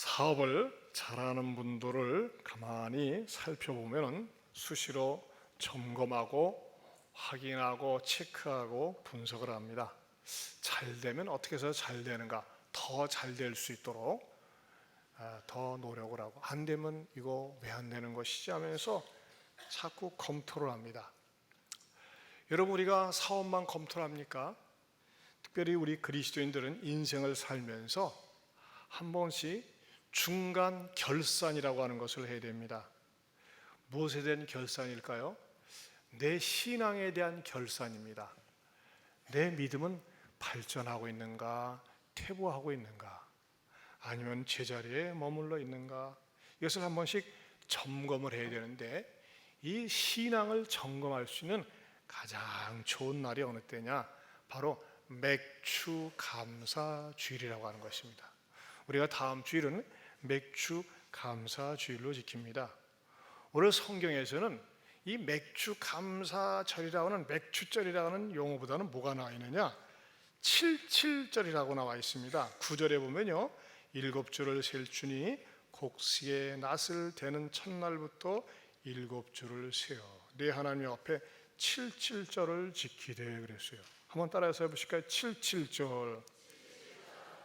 사업을 잘하는 분들을 가만히 살펴보면 수시로 점검하고 확인하고 체크하고 분석을 합니다. 잘 되면 어떻게 해서 잘 되는가, 더 잘 될 수 있도록 더 노력을 하고, 안 되면 이거 왜 안 되는 것이지 하면서 자꾸 검토를 합니다. 여러분, 우리가 사업만 검토를 합니까? 특별히 우리 그리스도인들은 인생을 살면서 한 번씩 중간 결산이라고 하는 것을 해야 됩니다. 무엇에 대한 결산일까요? 내 신앙에 대한 결산입니다. 내 믿음은 발전하고 있는가, 퇴보하고 있는가, 아니면 제자리에 머물러 있는가, 이것을 한 번씩 점검을 해야 되는데, 이 신앙을 점검할 수 있는 가장 좋은 날이 어느 때냐? 바로 맥주 감사 주일이라고 하는 것입니다. 우리가 다음 주일은 맥주 감사 주일로 지킵니다. 오늘 성경에서는 이 맥주 감사절이라고 하는, 맥주절이라고 하는 용어보다는 뭐가 나와 있느냐? 77절이라고 나와 있습니다. 9절에 보면요, 7주를 셀 주니 곡식의 낫을 대는 첫날부터 7주를 세어 네 하나님 앞에 77절을 지키되 그랬어요. 한번 따라서 해보실까요? 77절.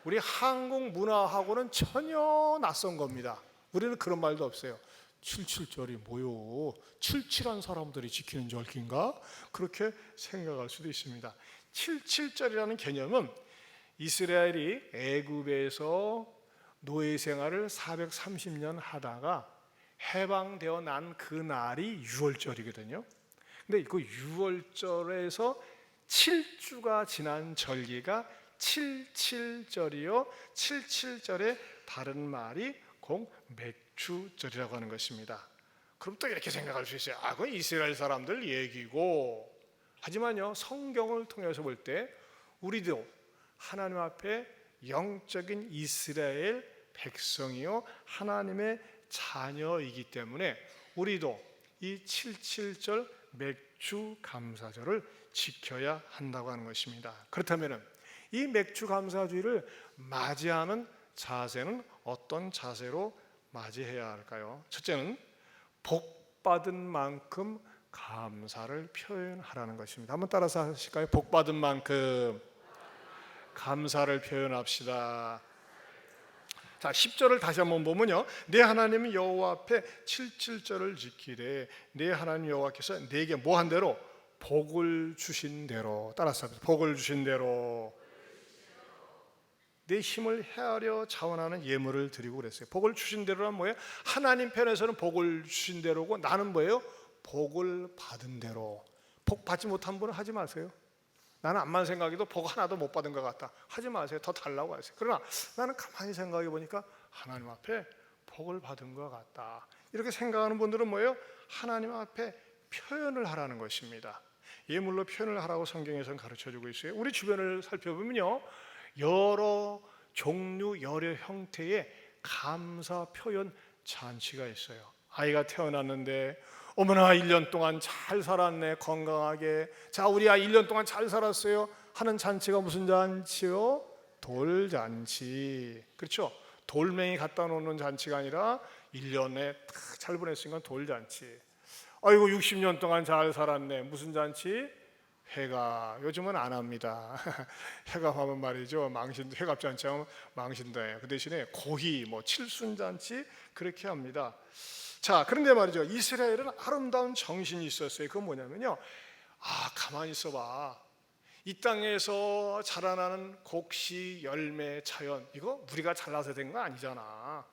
우리 한국 문화하고는 전혀 낯선 겁니다. 우리는 그런 말도 없어요. 77절이 뭐요? 77한 사람들이 지키는 절기인가? 그렇게 생각할 수도 있습니다. 77절이라는 개념은 이스라엘이 애굽에서 노예 생활을 430년 하다가 해방되어 난 그날이 6월절이거든요. 근데 그 6월절에서 7주가 지난 절기가 77절이요, 77절의 다른 말이 맥주절이라고 하는 것입니다. 그럼 또 이렇게 생각할 수 있어요. 그건 이스라엘 사람들 얘기고. 하지만요, 성경을 통해서 볼 때 우리도 하나님 앞에 영적인 이스라엘 백성이요, 하나님의 자녀이기 때문에 우리도 이 77절 맥주 감사절을 지켜야 한다고 하는 것입니다. 그렇다면 이 맥주 감사주의를 맞이하는 자세는 어떤 자세로 맞이해야 할까요? 첫째는 복 받은 만큼 감사를 표현하라는 것입니다. 한번 따라서 하실까요? 복 받은 만큼 감사를 표현합시다. 자, 10절을 다시 한번 보면요, 내 하나님 여호와 앞에 77절을 지키되 내 하나님 여호와께서 내게 뭐 한 대로? 복을 주신 대로. 따라서 합시다. 복을 주신 대로. 내 힘을 헤아려 자원하는 예물을 드리고 그랬어요. 복을 주신 대로란 뭐예요? 하나님 편에서는 복을 주신 대로고, 나는 뭐예요? 복을 받은 대로. 복 받지 못한 분은 하지 마세요. 나는 암만 생각해도 복 하나도 못 받은 것 같다, 하지 마세요. 더 달라고 하세요. 그러나 나는 가만히 생각해 보니까 하나님 앞에 복을 받은 것 같다, 이렇게 생각하는 분들은 뭐예요? 하나님 앞에 표현을 하라는 것입니다. 예물로 표현을 하라고 성경에서는 가르쳐주고 있어요. 우리 주변을 살펴보면요, 여러 종류 여러 형태의 감사 표현 잔치가 있어요. 아이가 태어났는데 어머나 1년 동안 잘 살았네, 건강하게. 자, 우리 아이 1년 동안 잘 살았어요 하는 잔치가 무슨 잔치요? 돌잔치. 그렇죠? 돌멩이 갖다 놓는 잔치가 아니라 1년에 잘 보냈으니까 돌잔치. 아이고 60년 동안 잘 살았네, 무슨 잔치? 회가. 요즘은 안 합니다. 회갑하면 말이죠, 망신, 회갑잔치 하면 망신다예요. 그 대신에 고희, 칠순잔치 그렇게 합니다. 자, 그런데 말이죠, 이스라엘은 아름다운 정신이 있었어요. 그건 뭐냐면요, 가만히 있어봐. 이 땅에서 자라나는 곡식, 열매, 자연, 이거 우리가 잘나서 된 거 아니잖아.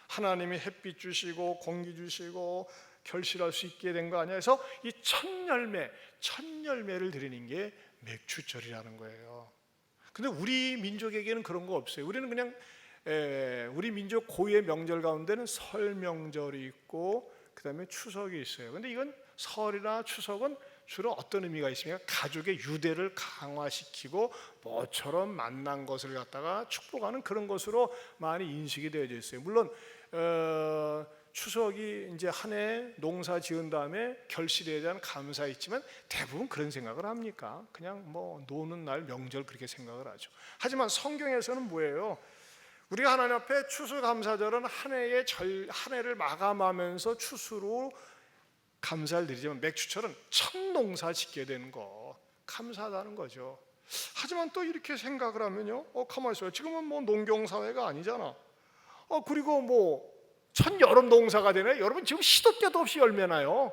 하나님이 햇빛 주시고 공기 주시고 결실할 수 있게 된 거 아니야. 그래서 이 첫 열매를 드리는 게 맥주절이라는 거예요. 근데 우리 민족에게는 그런 거 없어요. 우리는 그냥 우리 민족 고유의 명절 가운데는 설 명절이 있고 그 다음에 추석이 있어요. 근데 이건 설이나 추석은 주로 어떤 의미가 있습니까? 가족의 유대를 강화시키고 모처럼 만난 것을 갖다가 축복하는 그런 것으로 많이 인식이 되어져 있어요. 물론 추석이 이제 한 해 농사 지은 다음에 결실에 대한 감사 있지만 대부분 그런 생각을 합니까? 그냥 노는 날 명절 그렇게 생각을 하죠. 하지만 성경에서는 뭐예요? 우리가 하나님 앞에 추수감사절은 한 해를 마감하면서 추수로 감사를 드리지만, 맥주철은 첫 농사 짓게 되는 거, 감사하다는 거죠. 하지만 또 이렇게 생각을 하면요, 가만히 있어요. 지금은 뭐 농경사회가 아니잖아. 그리고 뭐 첫 여름 농사가 되네. 여러분 지금 시도 때도 없이 열매 나요.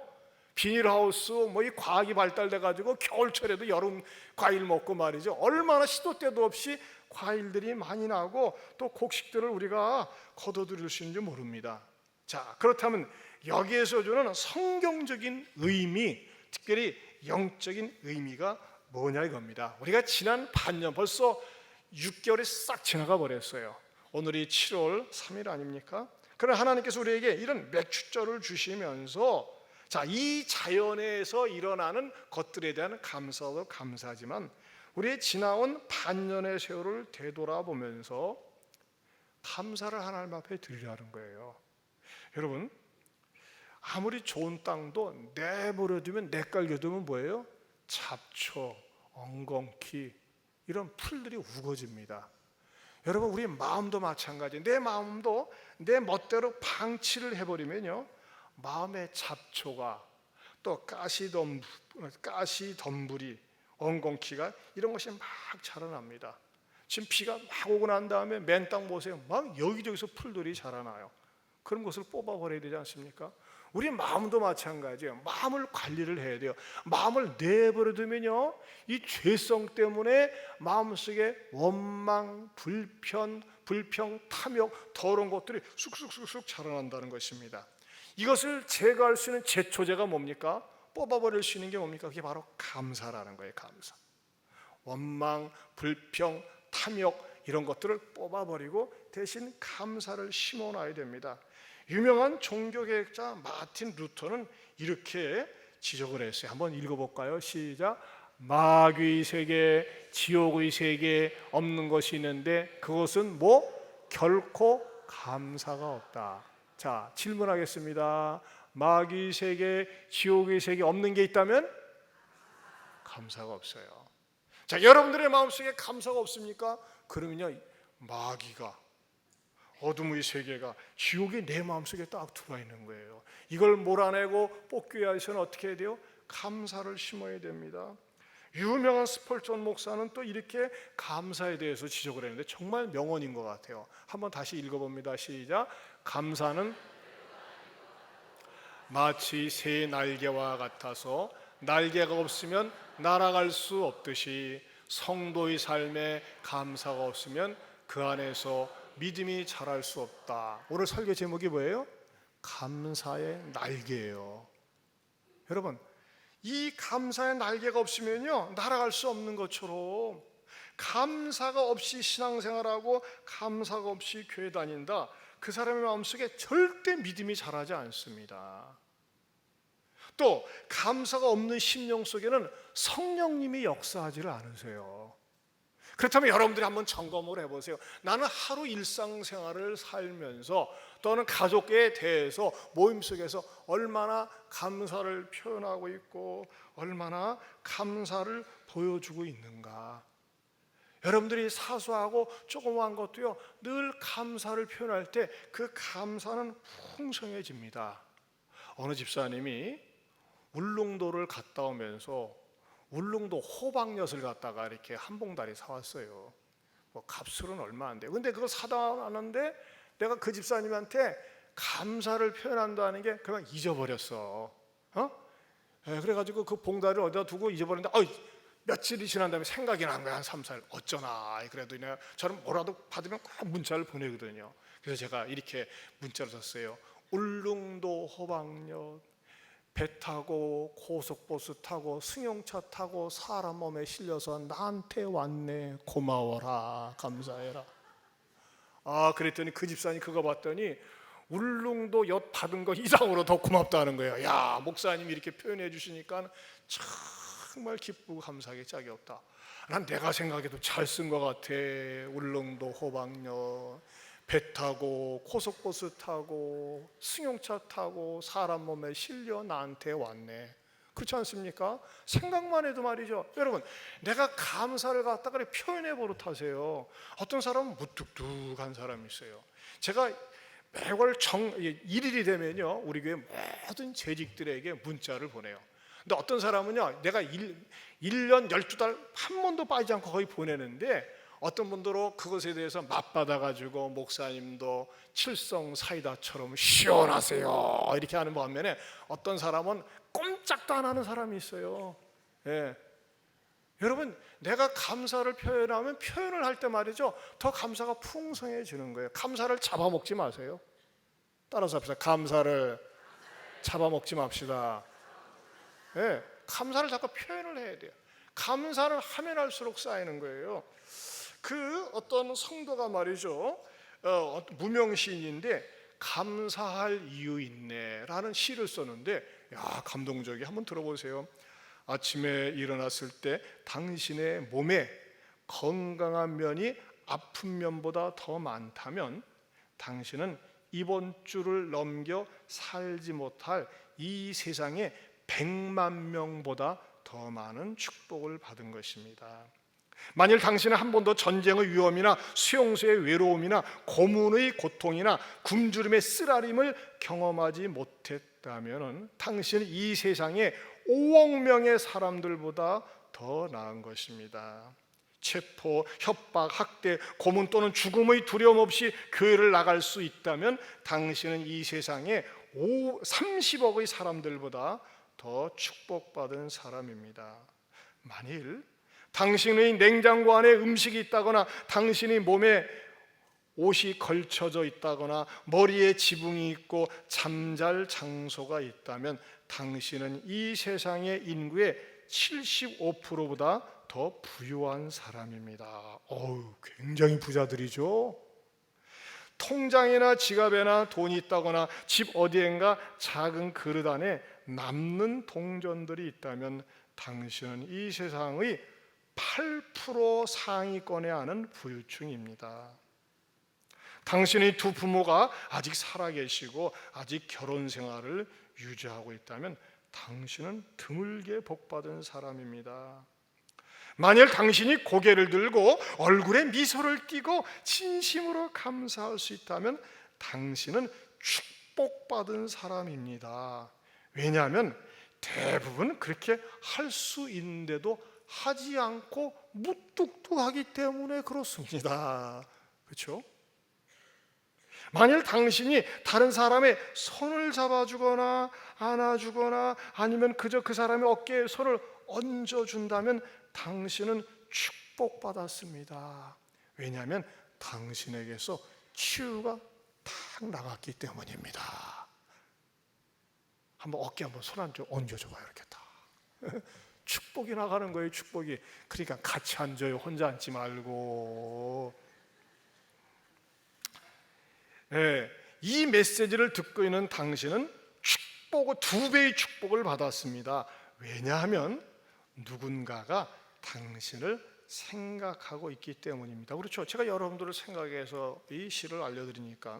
비닐하우스 뭐 이 과학이 발달돼 가지고 겨울철에도 여름 과일 먹고 말이죠. 얼마나 시도 때도 없이 과일들이 많이 나고 또 곡식들을 우리가 거둬들일 수 있는지 모릅니다. 자, 그렇다면 여기에서 주는 성경적인 의미, 특별히 영적인 의미가 뭐냐 이겁니다. 우리가 지난 반년, 벌써 6개월이 싹 지나가 버렸어요. 오늘이 7월 3일 아닙니까? 그러나 하나님께서 우리에게 이런 맥주절을 주시면서, 자, 이 자연에서 일어나는 것들에 대한 감사도 감사하지만 우리의 지나온 반년의 세월을 되돌아보면서 감사를 하나님 앞에 드리라는 거예요. 여러분, 아무리 좋은 땅도 내버려두면, 내깔겨두면 뭐예요? 잡초, 엉겅퀴, 이런 풀들이 우거집니다. 여러분, 우리 마음도 마찬가지예요. 내 마음도 내 멋대로 방치를 해버리면요, 마음의 잡초가, 또 가시덤불이, 엉겅퀴가, 이런 것이 막 자라납니다. 지금 비가 막 오고 난 다음에 맨 땅 보세요. 막 여기저기서 풀들이 자라나요. 그런 것을 뽑아버려야 되지 않습니까? 우리 마음도 마찬가지예요. 마음을 관리를 해야 돼요. 마음을 내버려두면요, 이 죄성 때문에 마음속에 원망, 불평, 탐욕, 더러운 것들이 쑥쑥쑥쑥 자라난다는 것입니다. 이것을 제거할 수 있는 제초제가 뭡니까? 뽑아버릴 수 있는 게 뭡니까? 그게 바로 감사라는 거예요. 감사. 원망, 불평, 탐욕, 이런 것들을 뽑아버리고 대신 감사를 심어놔야 됩니다. 유명한 종교개혁자 마틴 루터는 이렇게 지적을 했어요. 한번 읽어볼까요? 시작. 마귀의 세계, 지옥의 세계 없는 것이 있는데 그것은 뭐? 결코 감사가 없다. 자, 질문하겠습니다. 마귀의 세계, 지옥의 세계 없는 게 있다면? 감사가 없어요. 자, 여러분들의 마음속에 감사가 없습니까? 그러면요, 마귀가, 어둠의 세계가, 지옥이 내 마음속에 딱 들어와 있는 거예요. 이걸 몰아내고 뽑기 위해서는 어떻게 해야 돼요? 감사를 심어야 됩니다. 유명한 스펄전 목사는 또 이렇게 감사에 대해서 지적을 했는데 정말 명언인 것 같아요. 한번 다시 읽어봅니다. 시작. 감사는 마치 새 날개와 같아서 날개가 없으면 날아갈 수 없듯이 성도의 삶에 감사가 없으면 그 안에서 믿음이 자랄 수 없다. 오늘 설교 제목이 뭐예요? 감사의 날개예요. 여러분, 이 감사의 날개가 없으면요, 날아갈 수 없는 것처럼, 감사가 없이 신앙생활하고 감사가 없이 교회 다닌다, 그 사람의 마음속에 절대 믿음이 자라지 않습니다. 또 감사가 없는 심령 속에는 성령님이 역사하지를 않으세요. 그렇다면 여러분들이 한번 점검을 해보세요. 나는 하루 일상생활을 살면서 또는 가족에 대해서 모임 속에서 얼마나 감사를 표현하고 있고 얼마나 감사를 보여주고 있는가. 여러분들이 사소하고 조그마한 것도요, 늘 감사를 표현할 때 그 감사는 풍성해집니다. 어느 집사님이 울릉도를 갔다 오면서 울릉도 호박엿을 갖다가 이렇게 한 봉다리 사왔어요. 뭐 값술은 얼마 안 돼요. 근데 그걸 사다 놨는데 내가 그 집사님한테 감사를 표현한다는 게 그냥 잊어버렸어. 그래가지고 그 봉다리를 어디다 두고 잊어버렸는데 며칠이 지난 다음에 생각이 난 거야. 한 3, 4일. 어쩌나. 그래도 내가 저는 뭐라도 받으면 꼭 문자를 보내거든요. 그래서 제가 이렇게 문자를 썼어요. 울릉도 호박엿, 배 타고 고속버스 타고 승용차 타고 사람 몸에 실려서 나한테 왔네. 고마워라. 감사해라. 그랬더니 그 집사님 그거 봤더니 울릉도 엿 받은 거 이상으로 더 고맙다는 거예요. 야, 목사님이 이렇게 표현해 주시니까 정말 기쁘고 감사하게 짝이 없다. 난 내가 생각해도 잘 쓴 것 같아. 울릉도 호박엿, 배 타고 고속버스 타고 승용차 타고 사람 몸에 실려 나한테 왔네. 그렇지 않습니까? 생각만 해도 말이죠. 여러분, 내가 감사를 갖다가 표현해 버릇하세요. 어떤 사람은 무뚝뚝한 사람이 있어요. 제가 매월 1일이 되면요, 우리 교회 모든 재직들에게 문자를 보내요. 근데 어떤 사람은요, 내가 1년 12달 한 번도 빠지지 않고 거의 보내는데, 어떤 분들은 그것에 대해서 맞받아가지고 목사님도 칠성 사이다처럼 시원하세요 이렇게 하는 반면에, 어떤 사람은 꼼짝도 안 하는 사람이 있어요. 예. 여러분, 내가 감사를 표현하면 표현을 할 때 말이죠, 더 감사가 풍성해지는 거예요. 감사를 잡아먹지 마세요. 따라서 합시다. 감사를 잡아먹지 맙시다. 예. 감사를 자꾸 표현을 해야 돼요. 감사를 하면 할수록 쌓이는 거예요. 그 어떤 성도가 말이죠, 무명 시인인데 감사할 이유 있네라는 시를 썼는데, 야, 감동적이. 한번 들어보세요. 아침에 일어났을 때 당신의 몸에 건강한 면이 아픈 면보다 더 많다면 당신은 이번 주를 넘겨 살지 못할 이 세상에 100만 명보다 더 많은 축복을 받은 것입니다. 만일 당신은 한 번도 전쟁의 위험이나 수용소의 외로움이나 고문의 고통이나 굶주림의 쓰라림을 경험하지 못했다면 당신은 이 세상에 5억 명의 사람들보다 더 나은 것입니다. 체포, 협박, 학대, 고문 또는 죽음의 두려움 없이 교회를 나갈 수 있다면 당신은 이 세상에 30억의 사람들보다 더 축복받은 사람입니다. 만일 당신의 냉장고 안에 음식이 있다거나 당신의 몸에 옷이 걸쳐져 있다거나 머리에 지붕이 있고 잠잘 장소가 있다면 당신은 이 세상의 인구의 75%보다 더 부유한 사람입니다. 굉장히 부자들이죠. 통장이나 지갑에나 돈이 있다거나 집 어디엔가 작은 그릇 안에 남는 동전들이 있다면 당신은 이 세상의 8% 상위권에 하는 부유층입니다. 당신의 두 부모가 아직 살아계시고 아직 결혼 생활을 유지하고 있다면 당신은 드물게 복받은 사람입니다. 만일 당신이 고개를 들고 얼굴에 미소를 띠고 진심으로 감사할 수 있다면 당신은 축복받은 사람입니다. 왜냐하면 대부분 그렇게 할 수 있는데도 하지 않고 무뚝뚝하기 때문에 그렇습니다. 그렇죠? 만일 당신이 다른 사람의 손을 잡아주거나 안아주거나 아니면 그저 그 사람의 어깨에 손을 얹어준다면 당신은 축복받았습니다. 왜냐하면 당신에게서 치유가 탁 나갔기 때문입니다. 한번 어깨 한번 손 한 쪽 얹어줘봐요. 이렇게 다 축복이 나가는 거예요. 축복이. 그러니까 같이 앉아요. 혼자 앉지 말고. 네, 이 메시지를 듣고 있는 당신은 축복을 2배의 축복을 받았습니다. 왜냐하면 누군가가 당신을 생각하고 있기 때문입니다. 그렇죠? 제가 여러분들을 생각해서 이 시를 알려드리니까.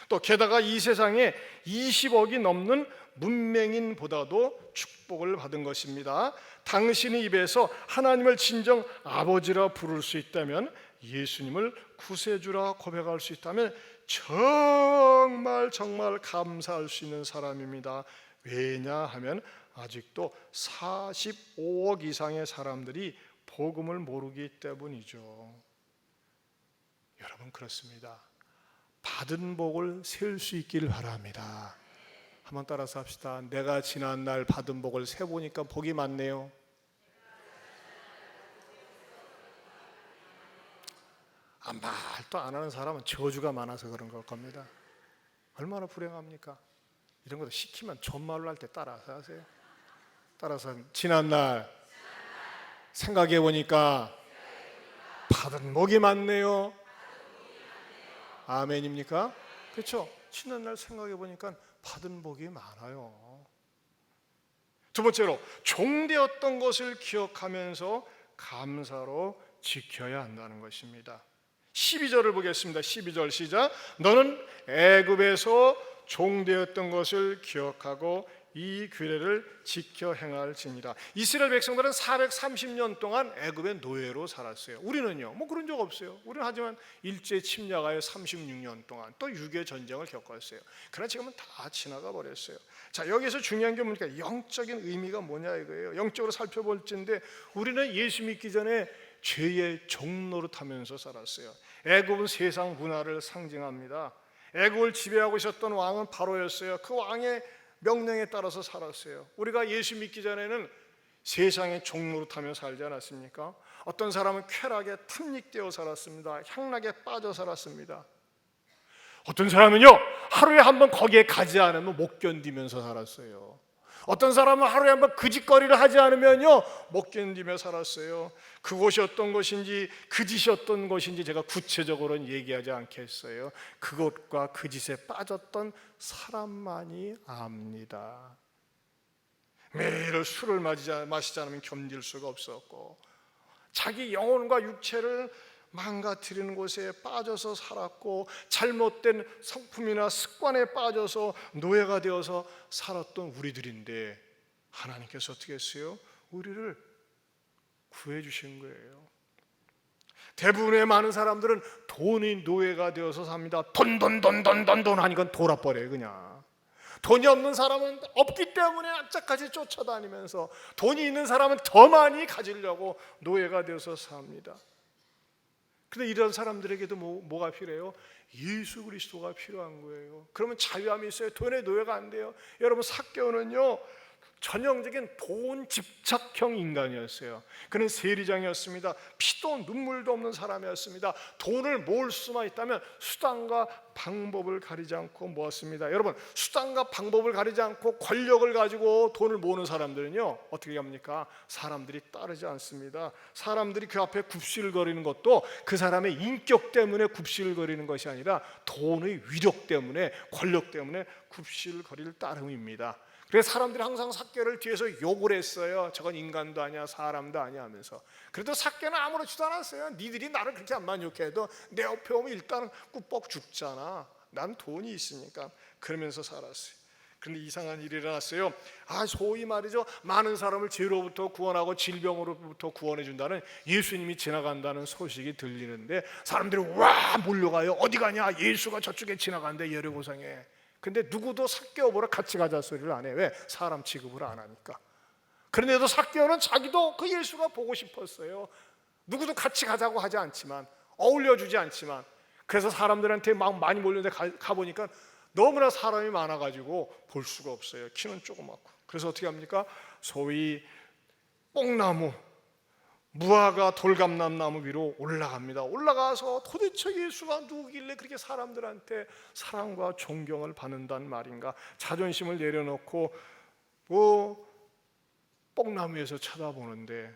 또 게다가 이 세상에 20억이 넘는 문맹인보다도 축복을 받은 것입니다. 당신의 입에서 하나님을 진정 아버지라 부를 수 있다면, 예수님을 구세주라 고백할 수 있다면 정말 감사할 수 있는 사람입니다. 왜냐하면 아직도 45억 이상의 사람들이 복음을 모르기 때문이죠. 여러분, 그렇습니다. 받은 복을 세울 수 있기를 바랍니다. 한번 따라서 합시다. 내가 지난날 받은 복을 세보니까 복이 많네요. 말도 안 하는 사람은 저주가 많아서 그런 걸 겁니다. 얼마나 불행합니까? 이런 것도 시키면 존말로 할 때 따라서 하세요. 따라서 지난날 생각해 보니까 받은 복이 많네요. 아멘입니까? 그렇죠? 지난날 생각해 보니까 받은 복이 많아요. 두 번째로, 종되었던 것을 기억하면서 감사로 지켜야 한다는 것입니다. 12절을 보겠습니다. 12절 시작. 너는 애굽에서 종되었던 것을 기억하고 이 규례를 지켜 행할지니라. 이스라엘 백성들은 430년 동안 애굽의 노예로 살았어요. 우리는요, 뭐 그런 적 없어요. 우리는 하지만 일제 침략하여 36년 동안 또 6.25 전쟁을 겪었어요. 그러나 지금은 다 지나가 버렸어요. 자, 여기서 중요한 게 뭡니까? 영적인 의미가 뭐냐 이거예요. 영적으로 살펴볼 텐데, 우리는 예수 믿기 전에 죄의 종노릇하면서 살았어요. 애굽은 세상 문화를 상징합니다. 애굽을 지배하고 있었던 왕은 바로였어요. 그 왕의 명령에 따라서 살았어요. 우리가 예수 믿기 전에는 세상의 종노릇하며 살지 않았습니까? 어떤 사람은 쾌락에 탐닉되어 살았습니다. 향락에 빠져 살았습니다. 어떤 사람은요, 하루에 한 번 거기에 가지 않으면 못 견디면서 살았어요. 어떤 사람은 하루에 한 번 그 짓거리를 하지 않으면요 못 견디며 살았어요. 그곳이 어떤 것인지, 그 짓이 어떤 것인지 제가 구체적으로는 얘기하지 않겠어요. 그것과 그 짓에 빠졌던 사람만이 압니다. 매일 술을 마시지 않으면 견딜 수가 없었고, 자기 영혼과 육체를 망가뜨리는 곳에 빠져서 살았고, 잘못된 성품이나 습관에 빠져서 노예가 되어서 살았던 우리들인데, 하나님께서 어떻게 했어요? 우리를 구해 주신 거예요. 대부분의 많은 사람들은 돈이 노예가 되어서 삽니다. 돈 하니까 돌아버려요. 그냥 돈이 없는 사람은 없기 때문에 악착같이 쫓아다니면서, 돈이 있는 사람은 더 많이 가지려고 노예가 되어서 삽니다. 근데 이런 사람들에게도 뭐가 필요해요? 예수 그리스도가 필요한 거예요. 그러면 자유함이 있어요. 돈의 노예가 안 돼요. 여러분, 삭개오는요 전형적인 돈 집착형 인간이었어요. 그는 세리장이었습니다. 피도 눈물도 없는 사람이었습니다. 돈을 모을 수만 있다면 수단과 방법을 가리지 않고 모았습니다. 여러분, 수단과 방법을 가리지 않고 권력을 가지고 돈을 모으는 사람들은요 어떻게 합니까? 사람들이 따르지 않습니다. 사람들이 그 앞에 굽실거리는 것도 그 사람의 인격 때문에 굽실거리는 것이 아니라 돈의 위력 때문에, 권력 때문에 굽실거릴 따름입니다. 그래서 사람들이 항상 삭개를 뒤에서 욕을 했어요. 저건 인간도 아니야, 사람도 아니야 하면서. 그래도 삭개는 아무렇지도 않았어요. 니들이 나를 그렇게 안만 욕해도 내 옆에 오면 일단은 꾸벅 죽잖아. 난 돈이 있으니까. 그러면서 살았어요. 그런데 이상한 일이 일어났어요. 소위 말이죠, 많은 사람을 죄로부터 구원하고 질병으로부터 구원해 준다는 예수님이 지나간다는 소식이 들리는데, 사람들이 와 몰려가요. 어디 가냐? 예수가 저쪽에 지나간대, 여리고성에. 근데 누구도 삭개오 보러 같이 가자 소리를 안 해. 왜? 사람 취급을 안 하니까. 그런데도 삭개오는 자기도 그 예수가 보고 싶었어요. 누구도 같이 가자고 하지 않지만, 어울려주지 않지만, 그래서 사람들한테 막 많이 몰렸는데 가보니까 너무나 사람이 많아가지고 볼 수가 없어요. 키는 조그맣고. 그래서 어떻게 합니까? 소위 뽕나무, 무화과 돌감람나무 위로 올라갑니다. 올라가서 도대체 예수가 누구길래 그렇게 사람들한테 사랑과 존경을 받는단 말인가? 자존심을 내려놓고 뽕나무에서 쳐다보는데,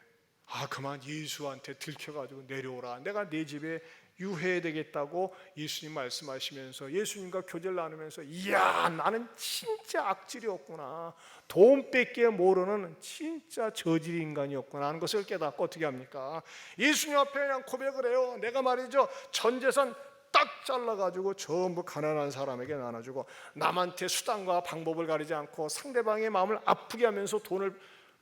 그만 예수한테 들켜가지고 내려오라. 내가 내 집에 유해야 되겠다고 예수님 말씀하시면서, 예수님과 교제를 나누면서, 이야, 나는 진짜 악질이었구나, 돈밖에 모르는 진짜 저질 인간이었구나 하는 것을 깨닫고 어떻게 합니까? 예수님 앞에 그냥 고백을 해요. 내가 말이죠, 전 재산 딱 잘라가지고 전부 가난한 사람에게 나눠주고, 남한테 수단과 방법을 가리지 않고 상대방의 마음을 아프게 하면서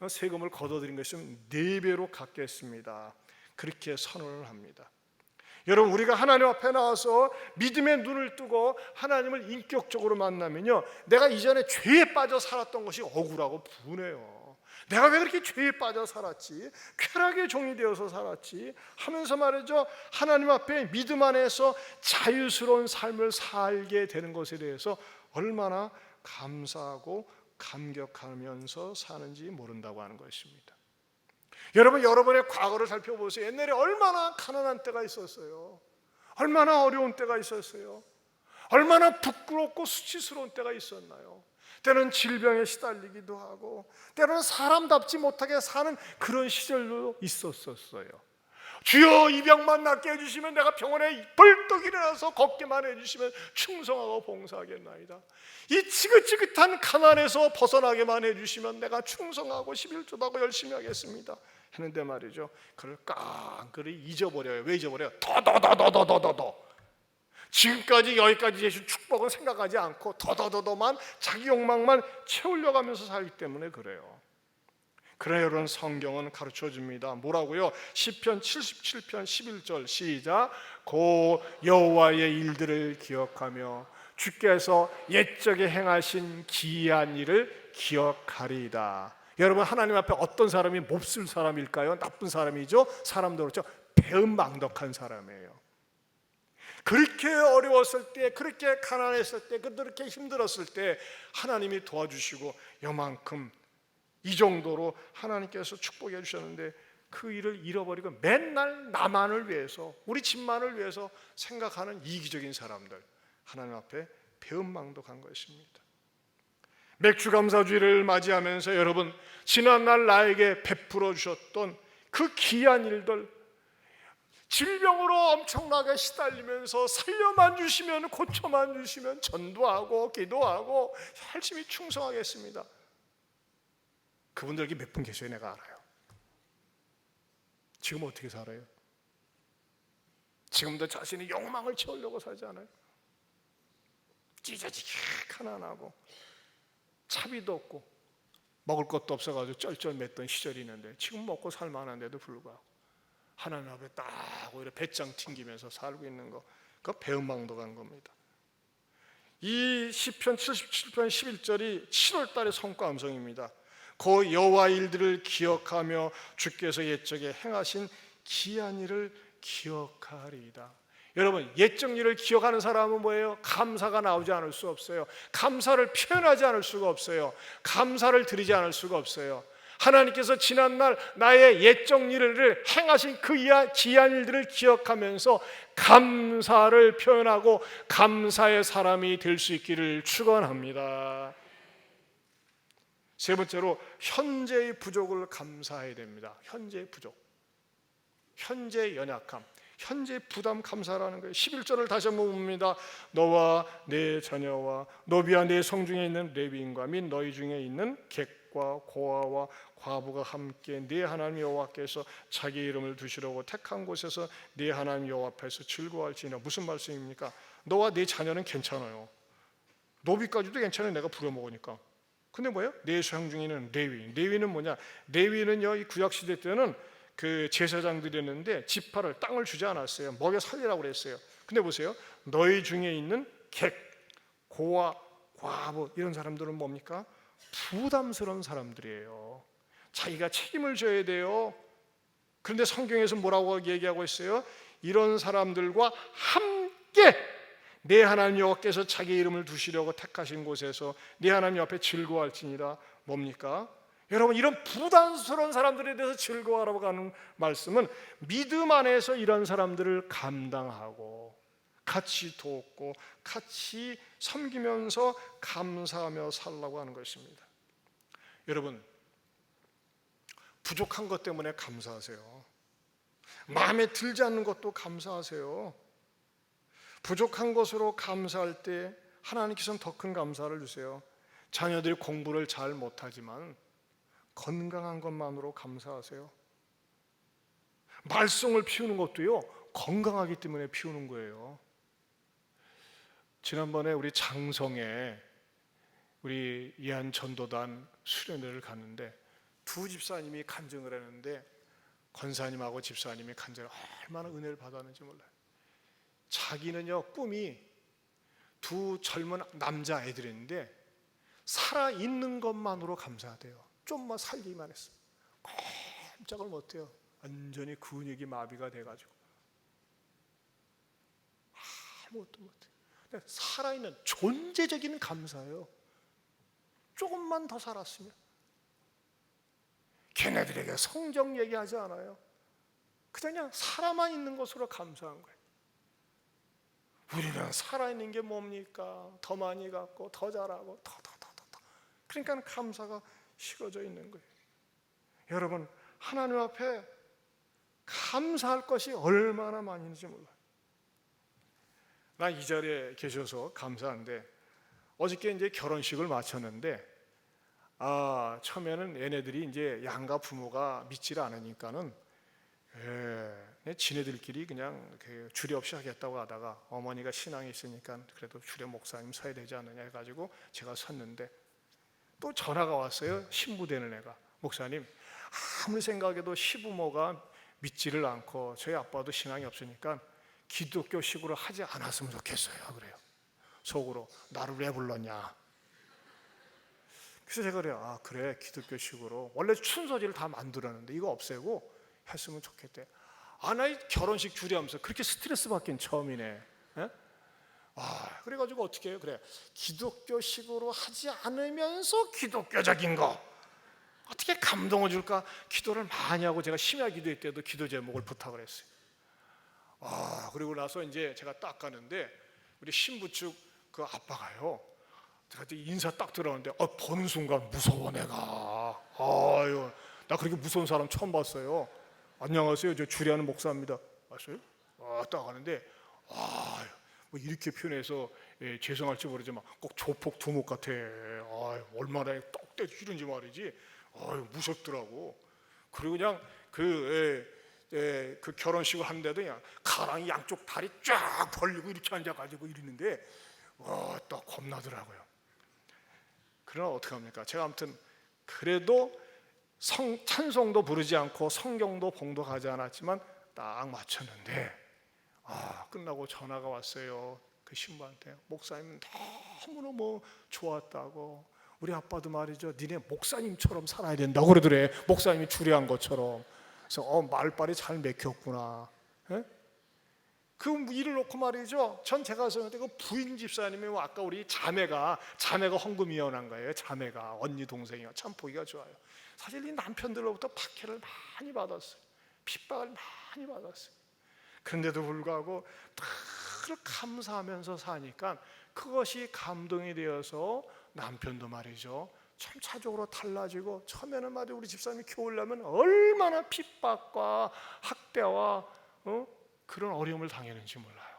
세금을 걷어들인 것은 4배로 갚겠습니다. 그렇게 선언을 합니다. 여러분, 우리가 하나님 앞에 나와서 믿음의 눈을 뜨고 하나님을 인격적으로 만나면요, 내가 이전에 죄에 빠져 살았던 것이 억울하고 분해요. 내가 왜 그렇게 죄에 빠져 살았지, 쾌락의 종이 되어서 살았지 하면서 말이죠, 하나님 앞에 믿음 안에서 자유스러운 삶을 살게 되는 것에 대해서 얼마나 감사하고 감격하면서 사는지 모른다고 하는 것입니다. 여러분, 여러분의 과거를 살펴보세요. 옛날에 얼마나 가난한 때가 있었어요. 얼마나 어려운 때가 있었어요. 얼마나 부끄럽고 수치스러운 때가 있었나요? 때로는 질병에 시달리기도 하고, 때로는 사람답지 못하게 사는 그런 시절도 있었어요. 주여, 이 병만 낫게 해주시면 내가 병원에 벌떡 일어나서 걷기만 해주시면 충성하고 봉사하겠나이다. 이 지긋지긋한 가난에서 벗어나게만 해주시면 내가 충성하고 11조도 하고 열심히 하겠습니다 했는데 말이죠, 그걸 깡그리 잊어버려요. 왜 잊어버려요? 더 지금까지 여기까지 주신 축복을 생각하지 않고 더더더더만 자기 욕망만 채우려고 하면서 살기 때문에 그래요. 그러나 여러분, 성경은 가르쳐 줍니다. 뭐라고요? 시편 77편 11절 시작. 고 여호와의 일들을 기억하며 주께서 옛적에 행하신 기이한 일을 기억하리이다. 여러분, 하나님 앞에 어떤 사람이 몹쓸 사람일까요? 나쁜 사람이죠. 사람도 그렇죠. 배은망덕한 사람이에요. 그렇게 어려웠을 때, 그렇게 가난했을 때, 그렇게 힘들었을 때 하나님이 도와주시고 요만큼 이 정도로 하나님께서 축복해 주셨는데 그 일을 잃어버리고 맨날 나만을 위해서, 우리 집만을 위해서 생각하는 이기적인 사람들, 하나님 앞에 배은망덕한 것입니다. 맥주감사주의를 맞이하면서 여러분, 지난날 나에게 베풀어 주셨던 그 귀한 일들, 질병으로 엄청나게 시달리면서 살려만 주시면, 고쳐만 주시면 전도하고 기도하고 열심히 충성하겠습니다. 그분들 여기 몇 분 계셔요? 내가 알아요. 지금 어떻게 살아요? 지금도 자신의 욕망을 채우려고 살지 않아요? 찢어지게 가난하고 차비도 없고 먹을 것도 없어가지고 쩔쩔맸던 시절이 있는데 지금 먹고 살만한데도 불구하고 하나님 앞에 딱 오히려 배짱 튕기면서 살고 있는 거, 그거 배은망덕한 겁니다. 이 시편 77편 11절이 7월 달의 성과 암송입니다. 그 여호와 일들을 기억하며 주께서 옛적에 행하신 기이한 일을 기억하리이다. 여러분, 옛적 일을 기억하는 사람은 뭐예요? 감사가 나오지 않을 수 없어요. 감사를 표현하지 않을 수가 없어요. 감사를 드리지 않을 수가 없어요. 하나님께서 지난날 나의 옛적 일을 행하신 그 기이한 일들을 기억하면서 감사를 표현하고 감사의 사람이 될 수 있기를 축원합니다. 세 번째로, 현재의 부족을 감사해야 됩니다. 현재의 부족, 현재의 연약함, 현재의 부담 감사라는 거예요. 11절을 다시 한번 봅니다. 너와 내 자녀와 노비와 내 성중에 있는 레위인과 및 너희 중에 있는 객과 고아와 과부가 함께 네 하나님 여호와께서 자기 이름을 두시려고 택한 곳에서 네 하나님 여호와 앞에서 즐거워할지니라. 무슨 말씀입니까? 너와 네 자녀는 괜찮아요. 노비까지도 괜찮아요. 내가 부려먹으니까. 근데 뭐예요? 내 소형 중에는 레위. 레위는 뭐냐? 레위는요, 이 구약 시대 때는 그 제사장들이었는데 지파를, 땅을 주지 않았어요. 먹여 살리라고 그랬어요. 근데 보세요. 너희 중에 있는 객, 고아, 과부 이런 사람들은 뭡니까? 부담스러운 사람들이에요. 자기가 책임을 져야 돼요. 그런데 성경에서 뭐라고 얘기하고 있어요? 이런 사람들과 함께 내 하나님 여호와께서 자기 이름을 두시려고 택하신 곳에서 내 하나님 앞에 즐거워할지니라. 뭡니까? 여러분, 이런 부담스러운 사람들에 대해서 즐거워하라고 하는 말씀은 믿음 안에서 이런 사람들을 감당하고 같이 돕고 같이 섬기면서 감사하며 살라고 하는 것입니다. 여러분, 부족한 것 때문에 감사하세요. 마음에 들지 않는 것도 감사하세요. 부족한 것으로 감사할 때 하나님께서는 더 큰 감사를 주세요. 자녀들이 공부를 잘 못하지만 건강한 것만으로 감사하세요. 말썽을 피우는 것도요, 건강하기 때문에 피우는 거예요. 지난번에 우리 장성에 우리 예한 전도단 수련회를 갔는데 두 집사님이 간증을 했는데 권사님하고 집사님이 간증을 얼마나 은혜를 받았는지 몰라요. 자기는요, 꿈이 두 젊은 남자애들인데 살아있는 것만으로 감사하대요. 좀만 살기만 했어요. 꼼짝을 못해요. 완전히 근육이 마비가 돼가지고 아무것도 못해요. 근데 살아있는 존재적인 감사예요. 조금만 더 살았으면. 걔네들에게 성경 얘기하지 않아요. 그냥 살아만 있는 것으로 감사한 거예요. 우리는 살아있는 게 뭡니까? 더 많이 갖고 더 잘하고 더. 그러니까 감사가 식어져 있는 거예요. 여러분, 하나님 앞에 감사할 것이 얼마나 많이 있는지 몰라요. 나 이 자리에 계셔서 감사한데 어저께 이제 결혼식을 마쳤는데 처음에는 얘네들이 이제 양가 부모가 믿지를 않으니까는 지네들끼리 그냥 주례 없이 하겠다고 하다가 어머니가 신앙이 있으니까 그래도 주례 목사님 서야 되지 않느냐 해가지고 제가 섰는데 또 전화가 왔어요. 신부되는 애가, 목사님 아무리 생각해도 시부모가 믿지를 않고 저희 아빠도 신앙이 없으니까 기독교식으로 하지 않았으면 좋겠어요. 그래요. 속으로 나를 왜 불렀냐. 그래서 제가 그래요. 아 그래, 기독교식으로 원래 춘서지를 다 만들었는데 이거 없애고 했으면 좋겠대. 아 나 결혼식 주례하면서 그렇게 스트레스 받긴 처음이네. 에? 아 그래가지고 어떻게 해요? 그래, 기독교식으로 하지 않으면서 기독교적인 거 어떻게 감동을 줄까 기도를 많이 하고, 제가 심야 기도회 때도 기도 제목을 부탁을 했어요. 아 그리고 나서 이제 제가 딱 가는데 우리 신부 측 그 아빠가요, 제가 인사 딱 들어오는데 보는 순간 무서워. 내가 아유 나 그렇게 무서운 사람 처음 봤어요. 안녕하세요, 저 주례하는 목사입니다. 맞어요? 딱 가는데 뭐 이렇게 표현해서 죄송할지 모르지만 꼭 조폭 두목 같아. 얼마나 떡대기 이런지 말이지. 무섭더라고. 그리고 그냥 그 결혼식을 하는데도 그냥 가랑이 양쪽 다리 쫙 벌리고 이렇게 앉아가지고 이러는데 딱 겁나더라고요. 그러나 어떡합니까? 제가 아무튼 그래도 찬송도 부르지 않고 성경도 봉독하지 않았지만 딱 맞췄는데 끝나고 전화가 왔어요. 그 신부한테 목사님 너무너무 좋았다고, 우리 아빠도 말이죠 니네 목사님처럼 살아야 된다고 그러더래. 목사님이 주례한 것처럼. 그래서 말빨이 잘 맥혔구나. 에? 그 일을 놓고 말이죠, 전 제가 썼는데 그 부인 집사님이 아까 우리 자매가 헌금위원한 거예요. 자매가 언니 동생이요. 참 보기가 좋아요. 사실 이 남편들로부터 박해를 많이 받았어요. 핍박을 많이 받았어요. 그런데도 불구하고 늘 감사하면서 사니까 그것이 감동이 되어서 남편도 말이죠 점차적으로 달라지고, 처음에는 말이죠 우리 집사님이 키우려면 얼마나 핍박과 학대와 그런 어려움을 당했는지 몰라요.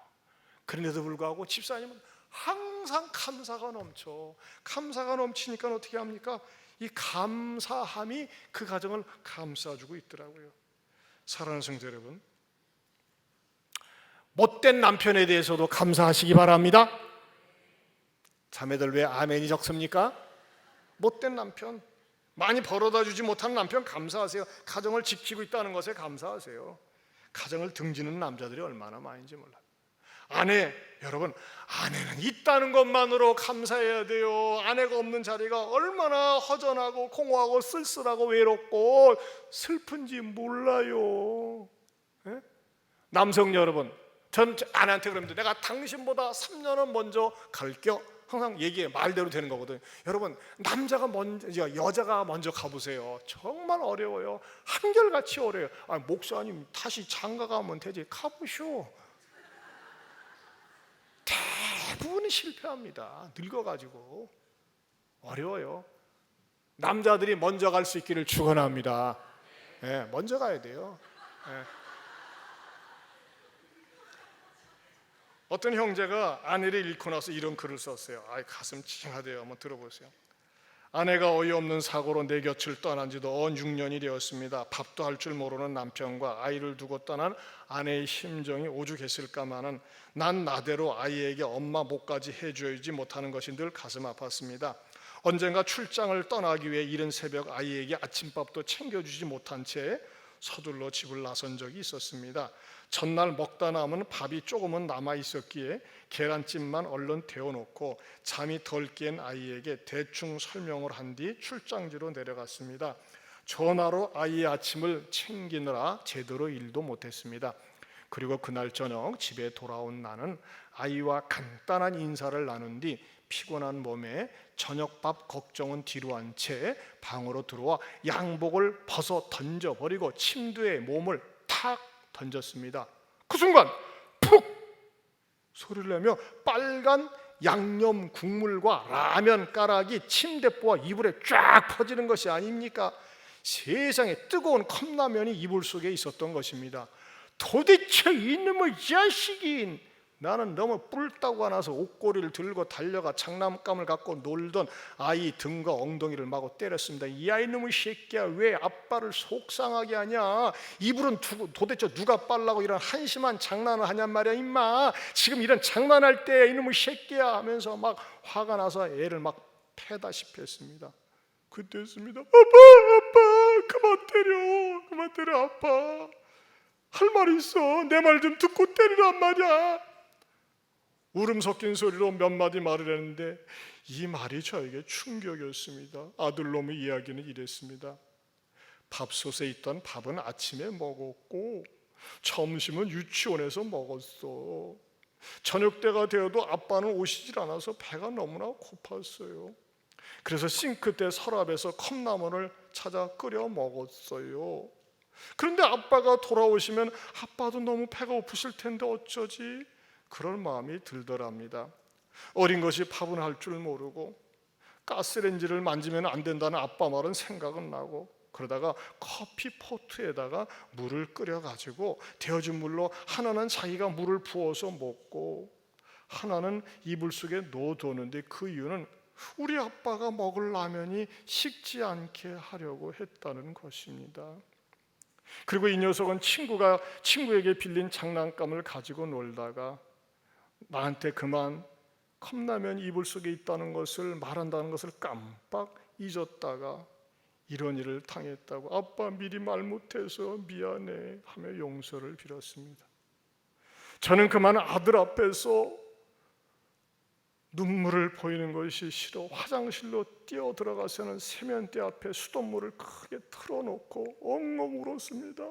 그런데도 불구하고 집사님은 항상 감사가 넘쳐. 감사가 넘치니까 어떻게 합니까? 이 감사함이 그 가정을 감싸주고 있더라고요. 사랑하는 성도 여러분, 못된 남편에 대해서도 감사하시기 바랍니다. 자매들 왜 아멘이 적습니까? 못된 남편, 많이 벌어다 주지 못하는 남편 감사하세요. 가정을 지키고 있다는 것에 감사하세요. 가정을 등지는 남자들이 얼마나 많은지 몰라요. 여러분 아내는 있다는 것만으로 감사해야 돼요. 아내가 없는 자리가 얼마나 허전하고 공허하고 쓸쓸하고 외롭고 슬픈지 몰라요. 네? 남성 여러분, 전 아내한테 그럽니다. 내가 당신보다 3년은 먼저 갈게요. 항상 얘기해, 말대로 되는 거거든요. 여러분 여자가 먼저 가보세요. 정말 어려워요. 한결같이 어려워요. 목사님 다시 장가 가면 되지. 가보쇼. 대부분이 실패합니다. 늙어가지고 어려워요. 남자들이 먼저 갈 수 있기를 축원합니다. 먼저 가야 돼요. 어떤 형제가 아내를 잃고 나서 이런 글을 썼어요. 가슴 찡하대요. 한번 들어보세요. 아내가 어이없는 사고로 내 곁을 떠난 지도 언 6년이 되었습니다. 밥도 할 줄 모르는 남편과 아이를 두고 떠난 아내의 심정이 오죽했을까마는 난 나대로 아이에게 엄마 목까지 해줘야지 못하는 것이 늘 가슴 아팠습니다. 언젠가 출장을 떠나기 위해 이른 새벽 아이에게 아침밥도 챙겨주지 못한 채 서둘러 집을 나선 적이 있었습니다. 전날 먹다 남은 밥이 조금은 남아 있었기에 계란찜만 얼른 데워놓고 잠이 덜 깬 아이에게 대충 설명을 한 뒤 출장지로 내려갔습니다. 전화로 아이의 아침을 챙기느라 제대로 일도 못했습니다. 그리고 그날 저녁 집에 돌아온 나는 아이와 간단한 인사를 나눈 뒤 피곤한 몸에 저녁밥 걱정은 뒤로 한 채 방으로 들어와 양복을 벗어 던져버리고 침대에 몸을 탁 던졌습니다. 그 순간 푹 소리를 내며 빨간 양념 국물과 라면 가락이 침대보와 이불에 쫙 퍼지는 것이 아닙니까? 세상에 뜨거운 컵라면이 이불 속에 있었던 것입니다. 도대체 이놈의 자식이 나는 너무 뿔따고 나서 옷걸이를 들고 달려가 장난감을 갖고 놀던 아이 등과 엉덩이를 마구 때렸습니다. 야 이놈의 새끼야, 왜 아빠를 속상하게 하냐? 이불은 도대체 누가 빨라고 이런 한심한 장난을 하냔 말이야 임마. 지금 이런 장난할 때 이놈의 새끼야 하면서 막 화가 나서 애를 막 패다시피 했습니다. 그때였습니다. 아빠 그만 때려 아빠. 할 말 있어. 내 말 좀 듣고 때리란 말이야. 울음 섞인 소리로 몇 마디 말을 했는데 이 말이 저에게 충격이었습니다. 아들놈의 이야기는 이랬습니다. 밥솥에 있던 밥은 아침에 먹었고 점심은 유치원에서 먹었어. 저녁 때가 되어도 아빠는 오시질 않아서 배가 너무나 고팠어요. 그래서 싱크대 서랍에서 컵라면을 찾아 끓여 먹었어요. 그런데 아빠가 돌아오시면 아빠도 너무 배가 고프실 텐데 어쩌지? 그럴 마음이 들더랍니다. 어린 것이 밥은 할 줄 모르고 가스레인지를 만지면 안 된다는 아빠 말은 생각은 나고, 그러다가 커피 포트에다가 물을 끓여가지고 데워진 물로 하나는 자기가 물을 부어서 먹고 하나는 이불 속에 넣어두었는데 그 이유는 우리 아빠가 먹을 라면이 식지 않게 하려고 했다는 것입니다. 그리고 이 녀석은 친구에게 빌린 장난감을 가지고 놀다가 나한테 그만 컵라면 이불 속에 있다는 것을 말한다는 것을 깜빡 잊었다가 이런 일을 당했다고 아빠 미리 말 못해서 미안해 하며 용서를 빌었습니다. 저는 그만 아들 앞에서 눈물을 보이는 것이 싫어 화장실로 뛰어 들어가서는 세면대 앞에 수돗물을 크게 틀어놓고 엉엉 울었습니다.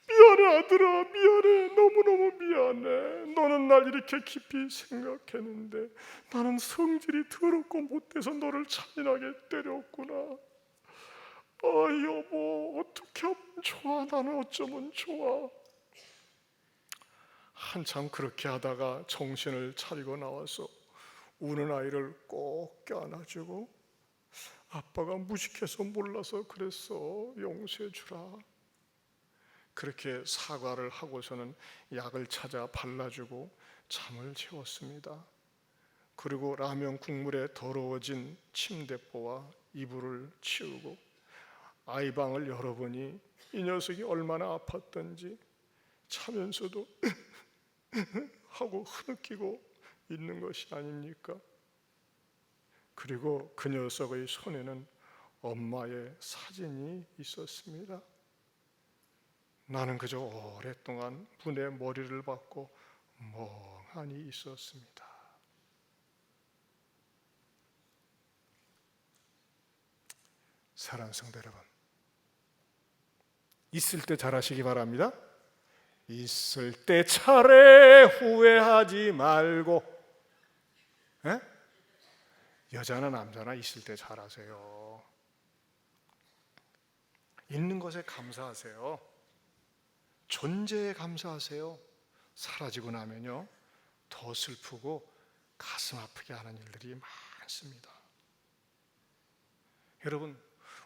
미안해 아들아, 미안해, 너무너무 미안해. 너는 날 이렇게 깊이 생각했는데 나는 성질이 더럽고 못돼서 너를 잔인하게 때렸구나. 여보, 어떻게 하면 좋아? 나는 어쩌면 좋아? 한참 그렇게 하다가 정신을 차리고 나와서 우는 아이를 꼭 껴안아주고 아빠가 무식해서 몰라서 그랬어, 용서해 주라. 그렇게 사과를 하고서는 약을 찾아 발라주고 잠을 재웠습니다. 그리고 라면 국물에 더러워진 침대보와 이불을 치우고 아이 방을 열어보니 이 녀석이 얼마나 아팠던지 자면서도 하고 흐느끼고 있는 것이 아닙니까? 그리고 그 녀석의 손에는 엄마의 사진이 있었습니다. 나는 그저 오랫동안 분의 머리를 받고 멍하니 있었습니다. 사랑하는 성도 여러분, 있을 때 잘하시기 바랍니다. 있을 때 차례 후회하지 말고. 에? 여자나 남자나 있을 때 잘하세요. 있는 것에 감사하세요. 존재에 감사하세요. 사라지고 나면요 더 슬프고 가슴 아프게 하는 일들이 많습니다. 여러분,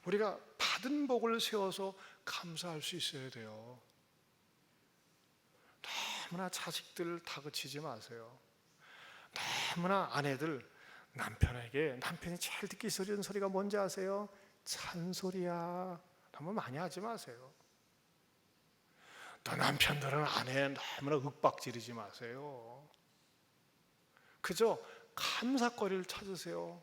우리가 받은 복을 세워서 감사할 수 있어야 돼요. 너무나 자식들 다그치지 마세요. 너무나 아내들 남편에게 남편이 제일 듣기 싫은 소리가 뭔지 아세요? 잔소리야. 너무 많이 하지 마세요. 또 남편들은 아내 너무나 윽박지르지 마세요. 그저 감사거리를 찾으세요.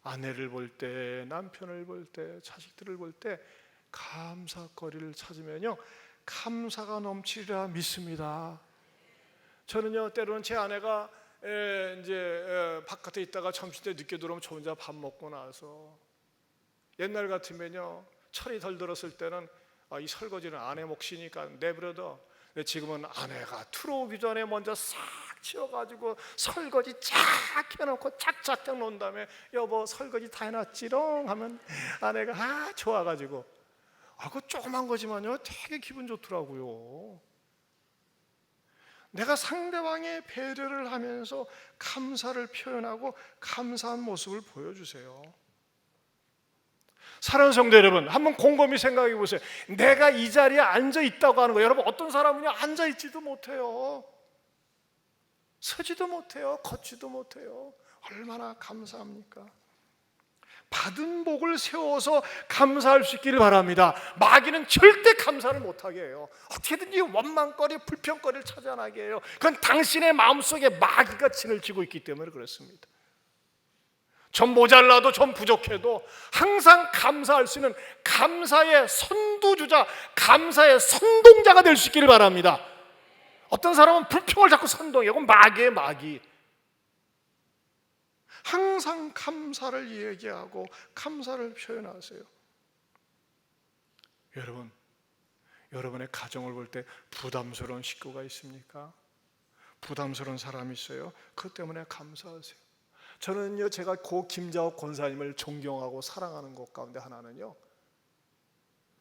아내를 볼 때, 남편을 볼 때, 자식들을 볼 때 감사거리를 찾으면요 감사가 넘치리라 믿습니다. 저는요 때로는 제 아내가 이제 바깥에 있다가 점심때 늦게 들어오면 저 혼자 밥 먹고 나서 옛날 같으면요 철이 덜 들었을 때는 이 설거지는 아내 몫이니까 내버려둬. 근데 지금은 아내가 들어오기 전에 먼저 싹 치워가지고 설거지 쫙 해놓고 착착착 놓은 다음에 여보 설거지 다 해놨지롱 하면 아내가 좋아가지고 그 조그만 거지만요 되게 기분 좋더라고요. 내가 상대방의 배려를 하면서 감사를 표현하고 감사한 모습을 보여주세요. 사랑하는 성도 여러분, 한번 곰곰이 생각해 보세요. 내가 이 자리에 앉아 있다고 하는 거예요. 여러분, 어떤 사람은요 앉아 있지도 못해요. 서지도 못해요. 걷지도 못해요. 얼마나 감사합니까? 받은 복을 세워서 감사할 수 있기를 바랍니다. 마귀는 절대 감사를 못하게 해요. 어떻게든지 원망거리, 불평거리를 찾아나게 해요. 그건 당신의 마음속에 마귀가 진을 치고 있기 때문에 그렇습니다. 좀 모자라도 좀 부족해도 항상 감사할 수 있는 감사의 선두주자, 감사의 선동자가 될 수 있기를 바랍니다. 어떤 사람은 불평을 자꾸 선동해요. 그건 마귀예요, 마귀. 항상 감사를 얘기하고 감사를 표현하세요. 여러분, 여러분의 가정을 볼 때 부담스러운 식구가 있습니까? 부담스러운 사람이 있어요? 그것 때문에 감사하세요. 저는요, 제가 고 김자옥 권사님을 존경하고 사랑하는 것 가운데 하나는요,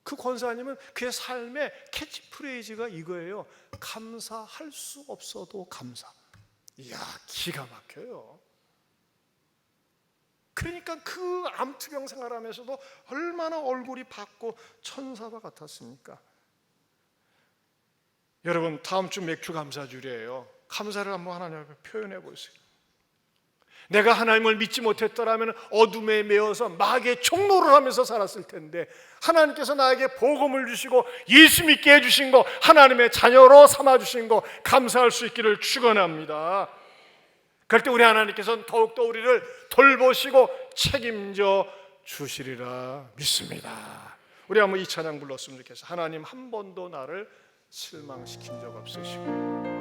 그 권사님은 그의 삶의 캐치프레이즈가 이거예요. 감사할 수 없어도 감사. 이야, 기가 막혀요. 그러니까 그 암투병 생활하면서도 얼마나 얼굴이 밝고 천사와 같았습니까? 여러분, 다음 주 맥주 감사주일이에요. 감사를 한번 하나님 앞에 표현해 보세요. 내가 하나님을 믿지 못했더라면 어둠에 매여서 마귀의 종노를 하면서 살았을 텐데 하나님께서 나에게 복음을 주시고 예수 믿게 해주신 거, 하나님의 자녀로 삼아주신 거 감사할 수 있기를 축원합니다. 그럴 때 우리 하나님께서는 더욱더 우리를 돌보시고 책임져 주시리라 믿습니다. 우리 한번 이 찬양 불렀으면 좋겠어요. 하나님 한 번도 나를 실망시킨 적 없으시고